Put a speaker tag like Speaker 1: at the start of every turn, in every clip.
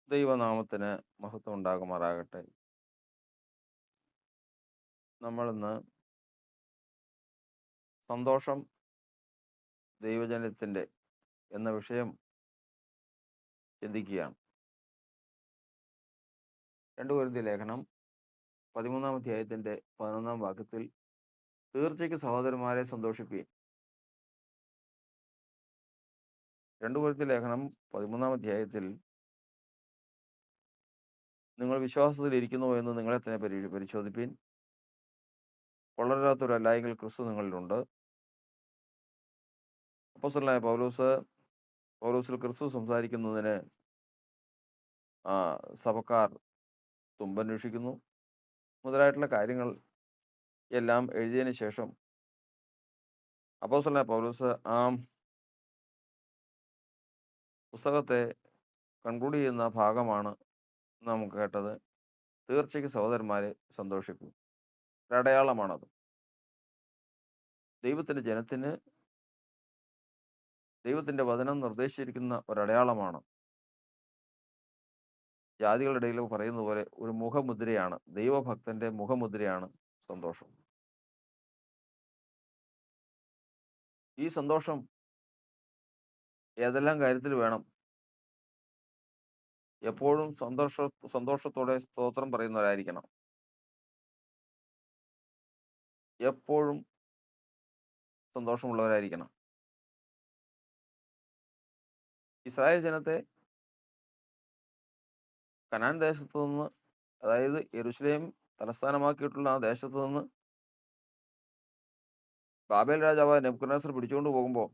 Speaker 1: ദൈവനാമത്തിന് മഹത്വം ഉണ്ടാകുമാറാകട്ടെ. നമ്മളിന്ന് സന്തോഷം ദൈവജനത്തിൻ്റെ എന്ന വിഷയം ചിന്തിക്കുകയാണ്. 2 കൊരിന്ത്യർ ലേഖനം 13 അധ്യായത്തിൻ്റെ 11 വാക്യത്തിൽ തീർച്ചയ്ക്ക് സഹോദരന്മാരെ സന്തോഷിപ്പീൻ. 2 കൊരിന്ത്യർ ലേഖനം 13 അധ്യായത്തിൽ നിങ്ങൾ വിശ്വാസത്തിൽ ഇരിക്കുന്നുവോ എന്ന് നിങ്ങളെ തന്നെ പരിശോധിപ്പീൻ. കൊള്ളരുതാത്തവരല്ലായെങ്കിൽ ക്രിസ്തു നിങ്ങളിലുണ്ട്. അപ്പോസ്തലനായ പൗലോസിൽ ക്രിസ്തു സംസാരിക്കുന്നതിന് സഭക്കാർ തുമ്പന്വേഷിക്കുന്നു മുതലായിട്ടുള്ള കാര്യങ്ങൾ എല്ലാം എഴുതിയതിന് ശേഷം അപ്പോസ്തലനായ പൗലോസ് ആ പുസ്തകത്തെ കൺക്ലൂഡ് ചെയ്യുന്ന ഭാഗമാണ് നാം കേട്ടത്. തീർച്ചയ്ക്ക് സഹോദരന്മാരെ സന്തോഷിക്കും. ഒരടയാളമാണത്. ദൈവത്തിൻ്റെ ജനത്തിന് ദൈവത്തിൻ്റെ വചനം നിർദ്ദേശിച്ചിരിക്കുന്ന ഒരടയാളമാണ്. ജാതികളുടെ ഇടയിൽ പറയുന്ന പോലെ ഒരു മുഖമുദ്രയാണ്. ദൈവഭക്തന്റെ മുഖമുദ്രയാണ് സന്തോഷം. ഈ സന്തോഷം ഏതെല്ലാം കാര്യത്തിൽ വേണം? എപ്പോഴും സന്തോഷത്തോടെ സ്തോത്രം പറയുന്നവരായിരിക്കണം. എപ്പോഴും സന്തോഷമുള്ളവരായിരിക്കണം. ഇസ്രായേൽ ജനത്തെ കനാൻ ദേശത്തു നിന്ന്, അതായത് യെരൂശലേം തലസ്ഥാനമാക്കിയിട്ടുള്ള ആ ദേശത്തു നിന്ന് ബാബേൽ രാജാവായ നെബൂഖദ്നേസർ പിടിച്ചുകൊണ്ട് പോകുമ്പോൾ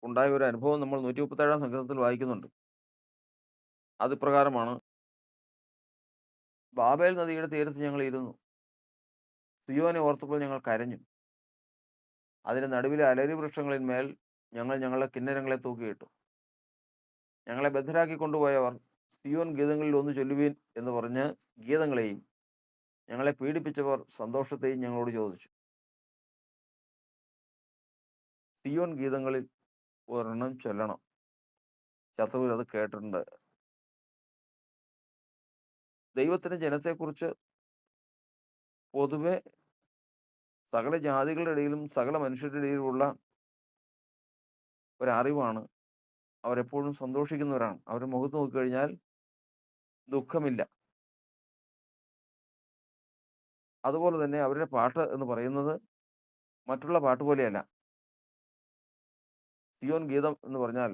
Speaker 1: ഉണ്ടായ ഒരു അനുഭവം നമ്മൾ 137 സങ്കീർത്തനത്തിൽ വായിക്കുന്നുണ്ട്. അത് പ്രകാരമാണ്: ബാബേൽ നദിയുടെ തീരത്ത് ഞങ്ങൾ ഇരുന്നു, സിയോനെ ഓർത്തപ്പോൾ ഞങ്ങൾ കരഞ്ഞു. അതിന്റെ നടുവിലെ അലരി വൃക്ഷങ്ങളിന്മേൽ ഞങ്ങൾ ഞങ്ങളുടെ കിന്നരങ്ങളെ തൂക്കിയിട്ടു. ഞങ്ങളെ ബദ്ധരാക്കി കൊണ്ടുപോയവർ സിയോൻ ഗീതങ്ങളിൽ ഒന്ന് ചൊല്ലുവീൻ എന്ന് പറഞ്ഞ് ഗീതങ്ങളെയും ഞങ്ങളെ പീഡിപ്പിച്ചവർ സന്തോഷത്തെയും ഞങ്ങളോട് ചോദിച്ചു. സിയോൻ ഗീതങ്ങളിൽ ഒരെണ്ണം ചൊല്ലണം. ശത്രുവിൽ അത് കേട്ടിട്ടുണ്ട്. ദൈവത്തിന്റെ ജനത്തെക്കുറിച്ച് പൊതുവെ സകല ജാതികളുടെ ഇടയിലും സകല മനുഷ്യരുടെ ഇടയിലുമുള്ള ഒരറിവാണ്. അവരെപ്പോഴും സന്തോഷിക്കുന്നവരാണ്. അവരുടെ മുഖത്ത് നോക്കിക്കഴിഞ്ഞാൽ ദുഃഖമില്ല. അതുപോലെ തന്നെ അവരുടെ പാട്ട് എന്ന് പറയുന്നത് മറ്റുള്ള പാട്ട് പോലെയല്ല. സിയോൻ ഗീതം എന്ന് പറഞ്ഞാൽ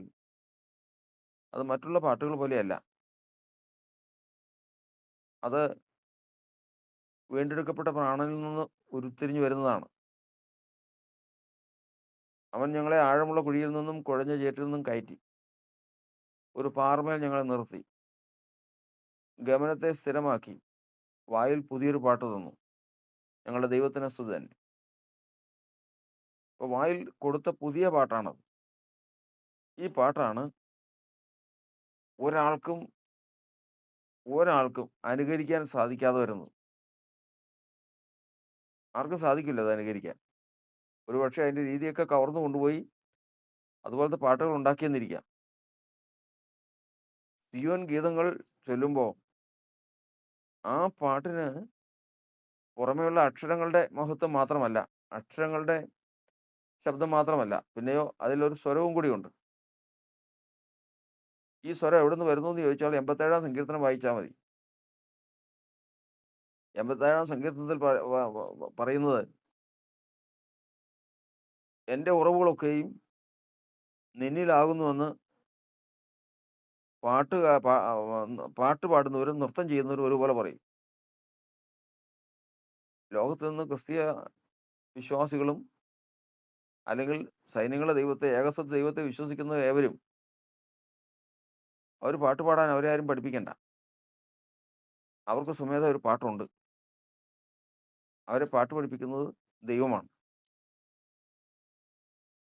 Speaker 1: അത് മറ്റുള്ള പാട്ടുകൾ പോലെയല്ല. അത് വീണ്ടെടുക്കപ്പെട്ട പ്രാണനിൽ നിന്ന് ഉരുത്തിരിഞ്ഞു വരുന്നതാണ്. അവൻ ഞങ്ങളെ ആഴമുള്ള കുഴിയിൽ നിന്നും കുഴഞ്ഞ ചേറ്റിൽ നിന്നും കയറ്റി ഒരു പാറമേൽ ഞങ്ങളെ നിർത്തി, ഗമനത്തെ സ്ഥിരമാക്കി, വായിൽ പുതിയൊരു പാട്ട് തന്നു. ഞങ്ങളുടെ ദൈവത്തിന് സ്തുതി തന്നെ. അപ്പോൾ വായിൽ കൊടുത്ത പുതിയ പാട്ടാണത്. ഈ പാട്ടാണ് ഒരാൾക്കും അനുകരിക്കാൻ സാധിക്കാതെ വരുന്നത്. ആർക്കും സാധിക്കില്ല അത് അനുകരിക്കാൻ. ഒരുപക്ഷെ അതിൻ്റെ രീതിയൊക്കെ കവർന്നു കൊണ്ടുപോയി അതുപോലത്തെ പാട്ടുകൾ ഉണ്ടാക്കിയെന്നിരിക്കാം. സിയോൻ ഗീതങ്ങൾ ചൊല്ലുമ്പോൾ ആ പാട്ടിന് പുറമെയുള്ള അക്ഷരങ്ങളുടെ മഹത്വം മാത്രമല്ല, അക്ഷരങ്ങളുടെ ശബ്ദം മാത്രമല്ല, പിന്നെയോ അതിലൊരു സ്വരവും കൂടിയുണ്ട്. ഈ സ്വരം എവിടെ നിന്ന് വരുന്നു എന്ന് ചോദിച്ചാൽ 87 സങ്കീർത്തനം വായിച്ചാൽ മതി. 87 സങ്കീർത്തനത്തിൽ പറയുന്നത്, എൻ്റെ ഉറവുകളൊക്കെയും നിന്നിലാകുന്നുവെന്ന് പാട്ട് പാടുന്നവരും നൃത്തം ചെയ്യുന്നവരും ഒരുപോലെ പറയും. ലോകത്ത് നിന്ന് ക്രിസ്തീയ വിശ്വാസികളും അല്ലെങ്കിൽ സൈന്യങ്ങളുടെ ദൈവത്തെ, ഏകസത്യ ദൈവത്തെ വിശ്വസിക്കുന്ന ഏവരും അവർ പാട്ട് പാടാൻ അവരെ ആരും പഠിപ്പിക്കണ്ട. അവർക്ക് സ്വമേധ ഒരു പാട്ടുണ്ട്. അവരെ പാട്ട് പഠിപ്പിക്കുന്നത് ദൈവമാണ്.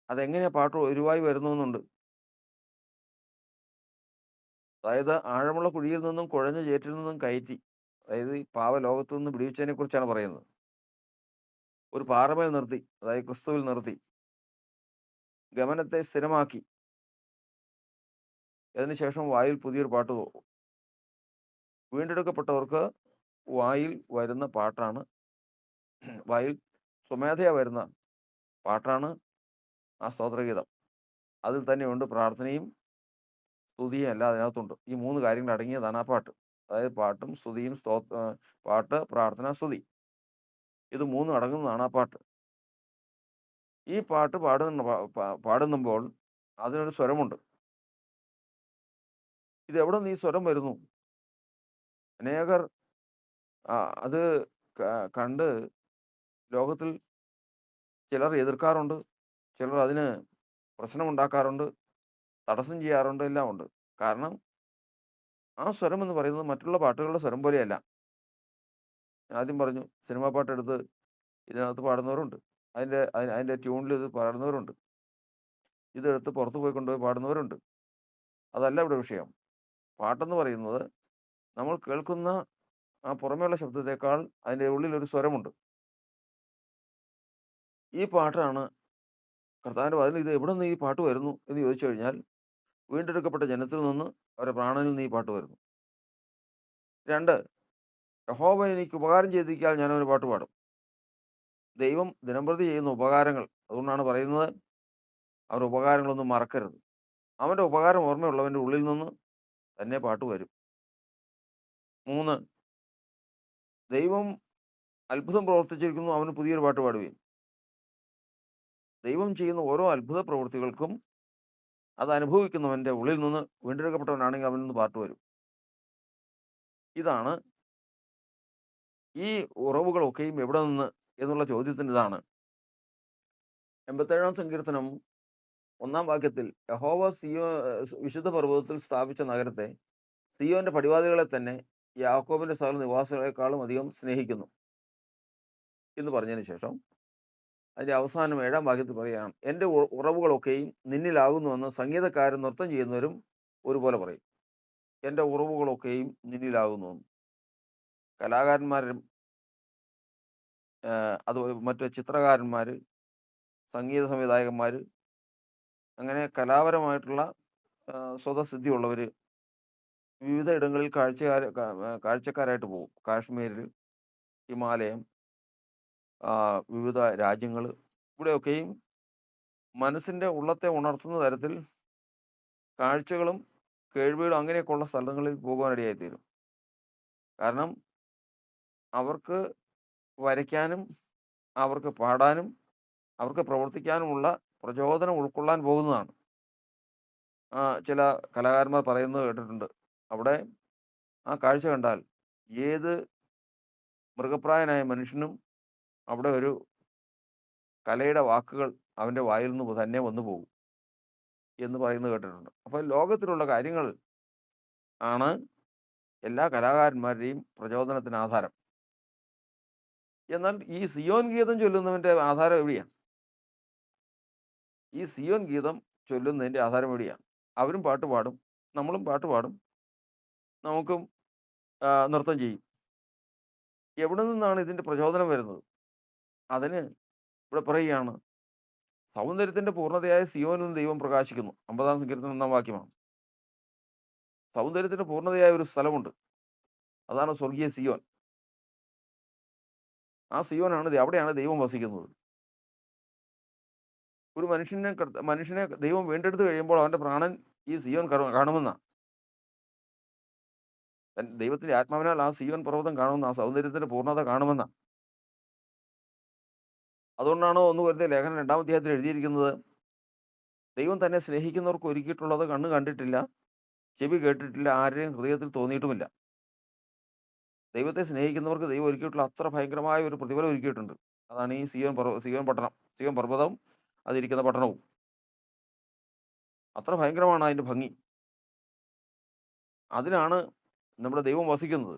Speaker 1: അതെങ്ങനെയാ പാട്ട് ഉരുവായി വരുന്നുണ്ട്? അതായത് ആഴമുള്ള കുഴിയിൽ നിന്നും കുഴഞ്ഞ ചേറ്റിൽ നിന്നും കയറ്റി, അതായത് ഈ ലോകത്തു നിന്ന് വിടുവിച്ചതിനെ കുറിച്ചാണ് പറയുന്നത്. ഒരു പാറമേൽ നിർത്തി, അതായത് ക്രിസ്തുവിൽ നിർത്തി, ഗമനത്തെ സ്ഥിരമാക്കി, അതിനുശേഷം വായിൽ പുതിയൊരു പാട്ട് വീണ്ടെടുക്കപ്പെട്ടവർക്ക് വായിൽ വരുന്ന പാട്ടാണ്, വായിൽ സ്വമേധയാ വരുന്ന പാട്ടാണ് ആ സ്തോത്രഗീതം. അതിൽ തന്നെയുണ്ട് പ്രാർത്ഥനയും സ്തുതിയും എല്ലാം അതിനകത്തുണ്ട്. ഈ 3 കാര്യങ്ങൾ അടങ്ങിയതാണ് ആ പാട്ട്. അതായത് പാട്ടും സ്തുതിയും പാട്ട്, പ്രാർത്ഥന, സ്തുതി. ഇത് 3 അടങ്ങുന്നതാണ് ആ പാട്ട്. ഈ പാട്ട് പാടുമ്പോൾ അതിനൊരു സ്വരമുണ്ട്. ഇതെവിടെ നിന്ന് ഈ സ്വരം വരുന്നു? അനേകർ അത് കണ്ട് ലോകത്തിൽ ചിലർ എതിർക്കാറുണ്ട്. ചിലർ അതിന് പ്രശ്നമുണ്ടാക്കാറുണ്ട്, തടസ്സം ചെയ്യാറുണ്ട്, എല്ലാം ഉണ്ട്. കാരണം ആ സ്വരം എന്ന് പറയുന്നത് മറ്റുള്ള പാട്ടുകളുടെ സ്വരം പോലെയല്ല. ഞാൻ ആദ്യം പറഞ്ഞു, സിനിമാ പാട്ടെടുത്ത് ഇതിനകത്ത് പാടുന്നവരുണ്ട്. അതിൻ്റെ ട്യൂണിൽ ഇത് പാടുന്നവരുണ്ട്. ഇതെടുത്ത് പുറത്ത് പോയി കൊണ്ടുപോയി പാടുന്നവരുണ്ട്. അതല്ല ഇവിടെ വിഷയം. പാട്ടെന്ന് പറയുന്നത് നമ്മൾ കേൾക്കുന്ന ആ പുറമേയുള്ള ശബ്ദത്തേക്കാൾ അതിൻ്റെ ഉള്ളിലൊരു സ്വരമുണ്ട്. ഈ പാട്ടാണ് കർത്താവിൻ്റെ വായിൽ. ഇത് എവിടെ നിന്ന് ഈ പാട്ട് വരുന്നു എന്ന് ചോദിച്ചു കഴിഞ്ഞാൽ, വീണ്ടെടുക്കപ്പെട്ട ജനത്തിൽ നിന്ന്, അവരുടെ പ്രാണനിൽ നിന്ന് ഈ പാട്ട് വരുന്നു. 2, യഹോവ എനിക്ക് ഉപകാരം ചെയ്തിരിക്കാൻ ഞാൻ അവന് പാട്ട് പാടും. ദൈവം ദിനംപ്രതി ചെയ്യുന്ന ഉപകാരങ്ങൾ, അതുകൊണ്ടാണ് പറയുന്നത് അവരുടെ ഉപകാരങ്ങളൊന്നും മറക്കരുത്. അവൻ്റെ ഉപകാരം ഓർമ്മയുള്ളവൻ്റെ ഉള്ളിൽ നിന്ന് തന്നെ പാട്ട് വരും. 3, ദൈവം അത്ഭുതം പ്രവർത്തിച്ചിരിക്കുന്നു, അവന് പുതിയൊരു പാട്ട് പാടുകയും. ദൈവം ചെയ്യുന്ന ഓരോ അത്ഭുത പ്രവൃത്തികൾക്കും അത് അനുഭവിക്കുന്നവൻ്റെ ഉള്ളിൽ നിന്ന്, വീണ്ടെടുക്കപ്പെട്ടവനാണെങ്കിൽ അവനിൽ നിന്ന് പാട്ട് വരും. ഇതാണ് ഈ ഉറവുകളൊക്കെയും എവിടെ നിന്ന് എന്നുള്ള ചോദ്യത്തിന് ഇതാണ്. 87-ാം സങ്കീർത്തനം 1-ാം വാക്യത്തിൽ, യഹോവ വിശുദ്ധ പർവ്വതത്തിൽ സ്ഥാപിച്ച നഗരത്തെ, സിയോന്റെ പടിവാതിലുകളെ തന്നെ യാക്കോബിന്റെ സകല നിവാസികളെക്കാളും അധികം സ്നേഹിക്കുന്നു എന്ന് പറഞ്ഞതിന് ശേഷം അതിൻ്റെ അവസാനം 7-ാം വാക്യത്തിൽ പറയുകയാണ്, എൻ്റെ ഉറവുകളൊക്കെയും നിന്നിലാകുന്നുവെന്ന് സംഗീതക്കാരും നൃത്തം ചെയ്യുന്നവരും ഒരുപോലെ പറയും. എൻ്റെ ഉറവുകളൊക്കെയും നിന്നിലാകുന്നുവെന്ന്. കലാകാരന്മാരും അത് മറ്റ് ചിത്രകാരന്മാർ, സംഗീത സംവിധായകന്മാർ, അങ്ങനെ കലാപരമായിട്ടുള്ള സ്വതസിദ്ധിയുള്ളവർ വിവിധ ഇടങ്ങളിൽ കാഴ്ചക്കാരായിട്ട് പോകും. കാശ്മീരിൽ, ഹിമാലയം, വിവിധ രാജ്യങ്ങൾ, ഇവിടെയൊക്കെയും മനസ്സിൻ്റെ ഉള്ളത്തെ ഉണർത്തുന്ന തരത്തിൽ കാഴ്ചകളും കേൾവികളും അങ്ങനെയൊക്കെയുള്ള സ്ഥലങ്ങളിൽ പോകുവാനിടയായിത്തീരും. കാരണം അവർക്ക് വരയ്ക്കാനും അവർക്ക് പാടാനും അവർക്ക് പ്രവർത്തിക്കാനുമുള്ള പ്രചോദനം ഉൾക്കൊള്ളാൻ പോകുന്നതാണ്. ചില കലാകാരന്മാർ പറയുന്നത് കേട്ടിട്ടുണ്ട്, അവിടെ ആ കാഴ്ച കണ്ടാൽ ഏത് മൃഗപ്രായനായ മനുഷ്യനും അവിടെ ഒരു കലയുടെ വാക്കുകൾ അവൻ്റെ വായിൽ നിന്ന് തന്നെ വന്നു പോകും എന്ന് പറയുന്നത് കേട്ടിട്ടുണ്ട്. അപ്പോൾ ലോകത്തിലുള്ള കാര്യങ്ങൾ ആണ് എല്ലാ കലാകാരന്മാരുടെയും പ്രചോദനത്തിന് ആധാരം. എന്നാൽ ഈ സിയോൻ ഗീതം ചൊല്ലുന്നവൻ്റെ ആധാരം എവിടെയാണ്? ഈ സിയോൻ ഗീതം ചൊല്ലുന്നതിൻ്റെ ആധാരം എവിടെയാണ്? അവരും പാട്ട് പാടും, നമ്മളും പാട്ട് പാടും, നമുക്കും നൃത്തം ചെയ്യും. എവിടെ നിന്നാണ് ഇതിൻ്റെ പ്രചോദനം വരുന്നത്? അതിന് ഇവിടെ പറയുകയാണ്, സൗന്ദര്യത്തിൻ്റെ പൂർണ്ണതയായ സിയോനിൽ ദൈവം പ്രകാശിക്കുന്നു. 50-ാം സങ്കീർത്തനം 1-ാം വാക്യമാണ്. സൗന്ദര്യത്തിൻ്റെ പൂർണ്ണതയായ ഒരു സ്ഥലമുണ്ട്, അതാണ് സ്വർഗീയ സിയോൻ. ആ സിയോനാണ്, അവിടെയാണ് ദൈവം വസിക്കുന്നത്. ഒരു മനുഷ്യനെ ദൈവം വീണ്ടെടുത്ത് കഴിയുമ്പോൾ അവൻ്റെ പ്രാണൻ ഈ സിയോൻ കാണുമെന്നാണ്. ദൈവത്തിൻ്റെ ആത്മാവിനാൽ ആ സിയോൻ പർവ്വതം കാണുമെന്ന, ആ സൗന്ദര്യത്തിൻ്റെ പൂർണ്ണത കാണുമെന്നാണ്. അതുകൊണ്ടാണ് 1 കൊരിന്ത്യർ ലേഖനം 2-ാം അധ്യായത്തിൽ എഴുതിയിരിക്കുന്നത്, ദൈവം തന്നെ സ്നേഹിക്കുന്നവർക്ക് ഒരുക്കിയിട്ടുള്ളത് കണ്ണ് കണ്ടിട്ടില്ല, ചെവി കേട്ടിട്ടില്ല, ആരുടെയും ഹൃദയത്തിൽ തോന്നിയിട്ടുമില്ല. ദൈവത്തെ സ്നേഹിക്കുന്നവർക്ക് ദൈവം ഒരുക്കിയിട്ടുള്ള അത്ര ഭയങ്കരമായ ഒരു പ്രതിഫലം ഒരുക്കിയിട്ടുണ്ട്. അതാണ് ഈ സിയോൻ പട്ടണം, സിയോൻ പർവ്വതം, അതിരിക്കുന്ന പട്ടണവും. അത്ര ഭയങ്കരമാണ് അതിൻ്റെ ഭംഗി. അതിലാണ് നമ്മുടെ ദൈവം വസിക്കുന്നത്.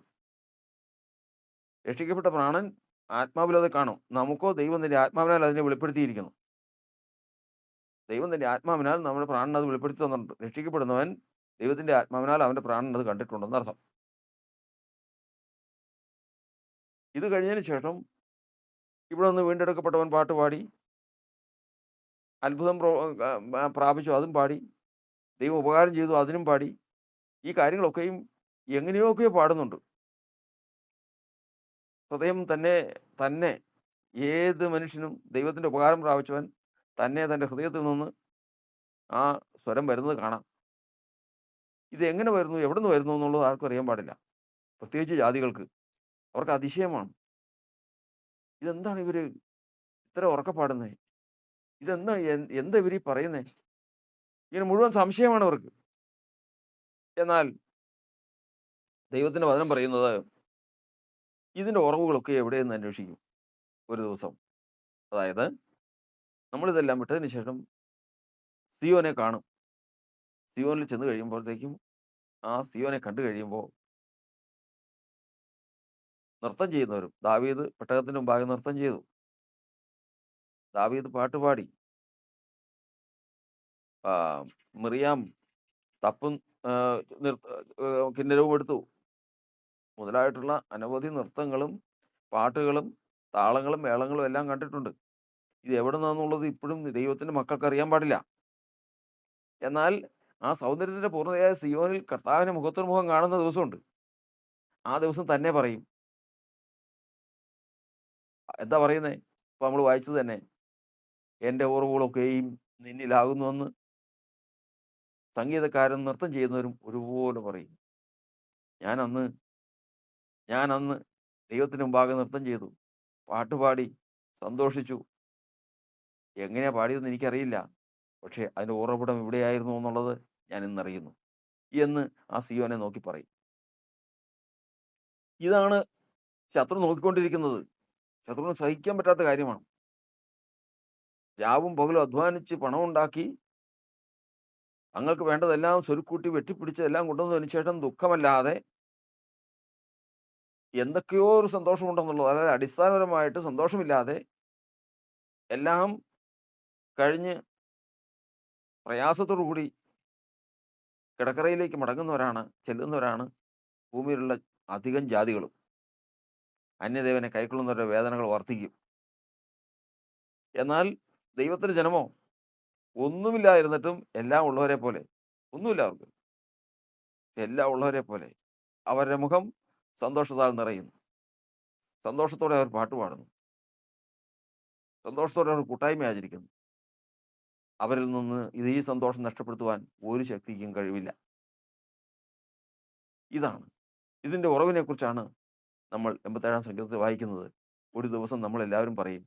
Speaker 1: രക്ഷിക്കപ്പെട്ട പ്രാണൻ ആത്മാവിൽ അത് കാണും. നമുക്കോ ദൈവം തൻ്റെ ആത്മാവിനാൽ അതിനെ വെളിപ്പെടുത്തിയിരിക്കുന്നു. ദൈവം തൻ്റെ ആത്മാവിനാൽ നമ്മുടെ പ്രാണൻ അത് വെളിപ്പെടുത്തി തന്നിട്ടുണ്ട്. രക്ഷിക്കപ്പെടുന്നവൻ ദൈവത്തിൻ്റെ ആത്മാവിനാൽ അവൻ്റെ പ്രാണൻ അത് കണ്ടിട്ടുണ്ടെന്ന് അർത്ഥം. ഇത് കഴിഞ്ഞതിന് ശേഷം ഇവിടെ നിന്ന് വീണ്ടെടുക്കപ്പെട്ടവൻ പാട്ട് പാടി, അത്ഭുതം പ്രാപിച്ചു, അതും പാടി, ദൈവം ഉപകാരം ചെയ്തു അതിനും പാടി. ഈ കാര്യങ്ങളൊക്കെയും എങ്ങനെയൊക്കെയോ പാടുന്നുണ്ട്. ഹൃദയം തന്നെ തന്നെ ഏത് മനുഷ്യനും ദൈവത്തിൻ്റെ ഉപകാരം പ്രാപിച്ചവൻ തന്നെ തൻ്റെ ഹൃദയത്തിൽ നിന്ന് ആ സ്വരം വരുന്നത് കാണാം. ഇത് എങ്ങനെ വരുന്നു, എവിടുന്ന് വരുന്നു എന്നുള്ളത് ആർക്കും അറിയാൻ പാടില്ല. പ്രത്യേകിച്ച് ജാതികൾക്ക്. അവർക്ക് അതിശയമാണ്. ഇതെന്താണ് ഇവര് ഇത്ര ഉറക്കെ പാടുന്നേ? ഇതെന്താ എന്താ ഇവരീ പറയുന്നേ? ഇങ്ങനെ മുഴുവൻ സംശയമാണ് അവർക്ക്. എന്നാൽ ദൈവത്തിൻ്റെ വചനം പറയുന്നത് ഇതിൻ്റെ ഉറവുകളൊക്കെ എവിടെയെന്ന് അന്വേഷിക്കും ഒരു ദിവസം. അതായത് നമ്മളിതെല്ലാം വിട്ടതിന് ശേഷം സിയോനെ കാണും. സിയോനിൽ ചെന്ന് കഴിയുമ്പോഴത്തേക്കും ആ സിയോനെ കണ്ടു കഴിയുമ്പോൾ നൃത്തം ചെയ്യുന്നവരും, ദാവീദ് പെട്ടകത്തിന് മുമ്പാകെ നൃത്തം ചെയ്തു. ദാവീദ് പാട്ടുപാടി. ആ, മിറിയാം തപ്പും ആ, കിന്നരവും എടുത്തു. മുതലായിട്ടുള്ള അനവധി നൃത്തങ്ങളും പാട്ടുകളും താളങ്ങളും മേളങ്ങളും എല്ലാം കണ്ടിട്ടുണ്ട്. ഇത് എവിടെ നിന്നാന്നുള്ളത് ഇപ്പോഴും ദൈവത്തിൻ്റെ മക്കൾക്ക് അറിയാൻ പാടില്ല. എന്നാൽ ആ സൗന്ദര്യത്തിന്റെ പൂർണ്ണതയായ സിയോനിൽ കർത്താവിനെ മുഖത്തോട് മുഖം കാണുന്ന ദിവസമുണ്ട്. ആ ദിവസം തന്നെ പറയും. എന്താ പറയുന്നേ? ഇപ്പൊ നമ്മൾ വായിച്ചത് തന്നെ, എൻ്റെ ഉറവുകളൊക്കെയും നിന്നിലാകുന്നുവെന്ന് സംഗീതക്കാരും നൃത്തം ചെയ്യുന്നവരും ഒരുപോലെ പറയും. ഞാൻ അന്ന് ഞാൻ അന്ന് ദൈവത്തിന് മുമ്പാകെ നൃത്തം ചെയ്തു, പാട്ടുപാടി, സന്തോഷിച്ചു. എങ്ങനെയാ പാടിയതെന്ന് എനിക്കറിയില്ല. പക്ഷേ അതിൻ്റെ ഉറവിടം എവിടെയായിരുന്നു എന്നുള്ളത് ഞാൻ ഇന്നറിയുന്നു എന്ന് ആ സിയോനെ നോക്കി പറയും. ഇതാണ് ശത്രു നോക്കിക്കൊണ്ടിരിക്കുന്നത്. ശത്രുവിന് സഹിക്കാൻ പറ്റാത്ത കാര്യമാണ്. രാവും പകലും അധ്വാനിച്ച് പണമുണ്ടാക്കി തങ്ങൾക്ക് വേണ്ടതെല്ലാം സ്വരുക്കൂട്ടി വെട്ടിപ്പിടിച്ച് എല്ലാം കൊണ്ടുവന്നതിന് ശേഷം ദുഃഖമല്ലാതെ എന്തൊക്കെയോ ഒരു സന്തോഷമുണ്ടെന്നുള്ളത്, അതായത് അടിസ്ഥാനപരമായിട്ട് സന്തോഷമില്ലാതെ എല്ലാം കഴിഞ്ഞ് പ്രയാസത്തോടു കൂടി കിടക്കറയിലേക്ക് ചെല്ലുന്നവരാണ് ഭൂമിയിലുള്ള അധികം ജാതികളും. അന്യദേവനെ കൈക്കൊള്ളുന്നവരുടെ വേദനകൾ വർദ്ധിക്കും. എന്നാൽ ദൈവത്തിന്റെ ജനമോ ഒന്നുമില്ലായിരുന്നിട്ടും എല്ലാം ഉള്ളവരെ പോലെ, ഒന്നുമില്ല അവർക്ക്, എല്ലാം ഉള്ളവരെ പോലെ അവരുടെ മുഖം സന്തോഷത്താൽ നിറയുന്നു. സന്തോഷത്തോടെ അവർ പാട്ടുപാടുന്നു. സന്തോഷത്തോടെ അവർ കൂട്ടായ്മ ആചരിക്കുന്നു. അവരിൽ നിന്ന് ഈ സന്തോഷം നഷ്ടപ്പെടുത്തുവാൻ ഒരു ശക്തിക്കും കഴിവില്ല. ഇതാണ് ഇതിന്റെ ഉറവിനെ കുറിച്ചാണ് നമ്മൾ 87-ാം സങ്കീർത്തനത്തിൽ വായിക്കുന്നത്. ഒരു ദിവസം നമ്മൾ എല്ലാവരും പറയും,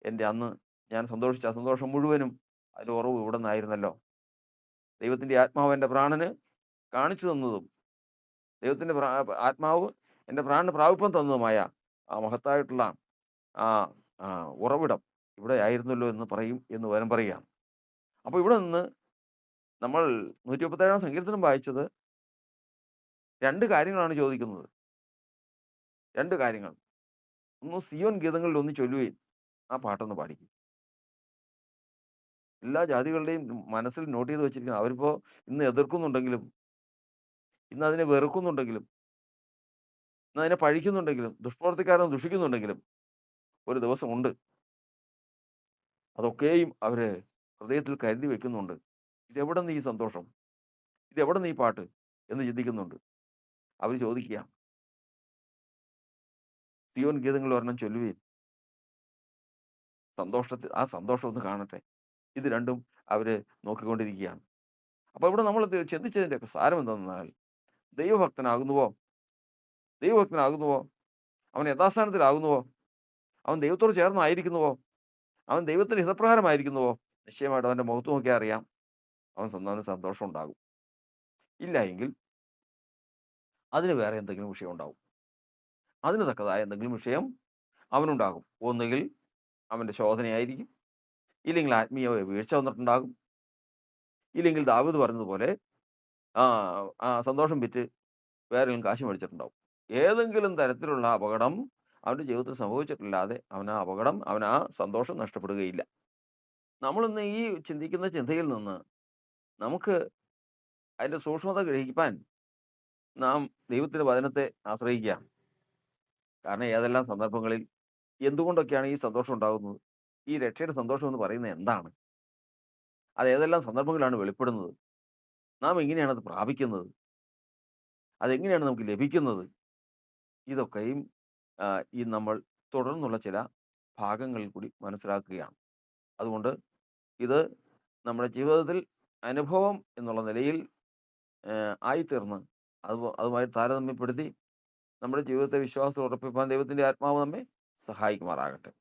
Speaker 1: എൻ്റെ അന്ന് ഞാൻ സന്തോഷിച്ച ആ സന്തോഷം മുഴുവനും അതിൻ്റെ ഉറവ് ഇവിടെ നിന്നായിരുന്നല്ലോ. ദൈവത്തിൻ്റെ ആത്മാവ് എൻ്റെ പ്രാണന് കാണിച്ചു തന്നതും ദൈവത്തിൻ്റെ ആത്മാവ് എൻ്റെ പ്രാണന് പ്രാപിപ്പം തന്നതുമായ ആ മഹത്തായിട്ടുള്ള ആ ആ ഉറവിടം ഇവിടെ ആയിരുന്നല്ലോ എന്ന് പറയും എന്ന് വചനം പറയുകയാണ്. അപ്പോൾ ഇവിടെ നിന്ന് നമ്മൾ 137-ാം സങ്കീർത്തനം വായിച്ചത് രണ്ട് കാര്യങ്ങളാണ് ചോദിക്കുന്നത്. രണ്ട് കാര്യങ്ങൾ. ഒന്ന്, സിയോൻ ഗീതങ്ങളിൽ ഒന്ന് ചൊല്ലുകയും ആ പാട്ടൊന്ന് പാടിക്കും. എല്ലാ ജാതികളുടെയും മനസ്സിൽ നോട്ട് ചെയ്ത് വെച്ചിരിക്കുന്നത്. അവരിപ്പോ ഇന്ന് എതിർക്കുന്നുണ്ടെങ്കിലും, ഇന്ന് അതിനെ വെറുക്കുന്നുണ്ടെങ്കിലും, ഇന്ന് അതിനെ പഴിക്കുന്നുണ്ടെങ്കിലും, ദുഷ്പ്രവർത്തിക്കാരൻ ദുഷിക്കുന്നുണ്ടെങ്കിലും ഒരു ദിവസമുണ്ട്. അതൊക്കെയും അവര് ഹൃദയത്തിൽ കരുതി വെക്കുന്നുണ്ട്. ഇതെവിടെ നിന്ന് ഈ സന്തോഷം, ഇതെവിടെ നിന്ന് ഈ പാട്ട് എന്ന് ചിന്തിക്കുന്നുണ്ട്. അവർ ചോദിക്കുക, സിയോൻ ഗീതങ്ങൾ ഒരെണ്ണം ചൊല്ലുകയും ആ സന്തോഷം ഒന്ന് കാണട്ടെ. ഇത് രണ്ടും അവര് നോക്കിക്കൊണ്ടിരിക്കുകയാണ്. അപ്പൊ ഇവിടെ നമ്മൾ ചിന്തിച്ചതിന്റെ ഒക്കെ സാരം എന്തെന്നാൽ, ദൈവഭക്തനാകുന്നുവോ ദൈവഭക്തനാകുന്നുവോ അവൻ യഥാസ്ഥാനത്തിലാകുന്നുവോ, അവൻ ദൈവത്തോട് ചേർന്നായിരിക്കുന്നുവോ, അവൻ ദൈവത്തിന്റെ ഹിതപ്രകാരമായിരിക്കുന്നുവോ, നിശ്ചയമായിട്ട് അവന്റെ മുഖത്ത് നോക്കിയാൽ അറിയാം അവൻ സന്തോഷം ഉണ്ടാകും. ഇല്ല എങ്കിൽ അതിന് വേറെ എന്തെങ്കിലും വിഷയം ഉണ്ടാവും. അതിന് തക്കതായ എന്തെങ്കിലും വിഷയം അവനുണ്ടാകും. ഒന്നുകിൽ അവന്റെ ശോധനയായിരിക്കും, ഇല്ലെങ്കിൽ ആത്മീയ വീഴ്ച വന്നിട്ടുണ്ടാകും, ഇല്ലെങ്കിൽ ദാവീദ് പറഞ്ഞതുപോലെ ആ ആ സന്തോഷം വിറ്റ് വേറെങ്കിലും കാശ് മേടിച്ചിട്ടുണ്ടാവും. ഏതെങ്കിലും തരത്തിലുള്ള അപകടം അവന്റെ ജീവിതത്തിൽ സംഭവിച്ചിട്ടില്ലാതെ അവൻ ആ സന്തോഷം നഷ്ടപ്പെടുകയില്ല. നമ്മളിന്ന് ഈ ചിന്തിക്കുന്ന ചിന്തയിൽ നിന്ന് നമുക്ക് അതിന്റെ സൂക്ഷ്മത ഗ്രഹിക്കാൻ നാം ദൈവത്തിന്റെ വചനത്തെ ആശ്രയിക്കുക. കാരണം ഏതെല്ലാം സന്ദർഭങ്ങളിൽ എന്തുകൊണ്ടൊക്കെയാണ് ഈ സന്തോഷം ഉണ്ടാകുന്നത്, ഈ രക്ഷയുടെ സന്തോഷം എന്ന് പറയുന്നത് എന്താണ്, അത് ഏതെല്ലാം സന്ദർഭങ്ങളിലാണ് വെളിപ്പെടുന്നത്, നാം എങ്ങനെയാണ് അത് പ്രാപിക്കുന്നത്? അതെങ്ങനെയാണ് നമുക്ക് ലഭിക്കുന്നത്? ഇതൊക്കെയും ഈ നമ്മൾ തുടർന്നുള്ള ചില ഭാഗങ്ങളിൽ കൂടി മനസ്സിലാക്കുകയാണ്. അതുകൊണ്ട് ഇത് നമ്മുടെ ജീവിതത്തിൽ അനുഭവം എന്നുള്ള നിലയിൽ ആയിത്തീർന്ന് അതുമായി താരതമ്യപ്പെടുത്തി നമ്മുടെ ജീവിതത്തെ വിശ്വാസത്തിൽ ഉറപ്പിപ്പാൻ ദൈവത്തിൻ്റെ ആത്മാവ് നമ്മെ സഹായിക്കുമാറാകട്ടെ.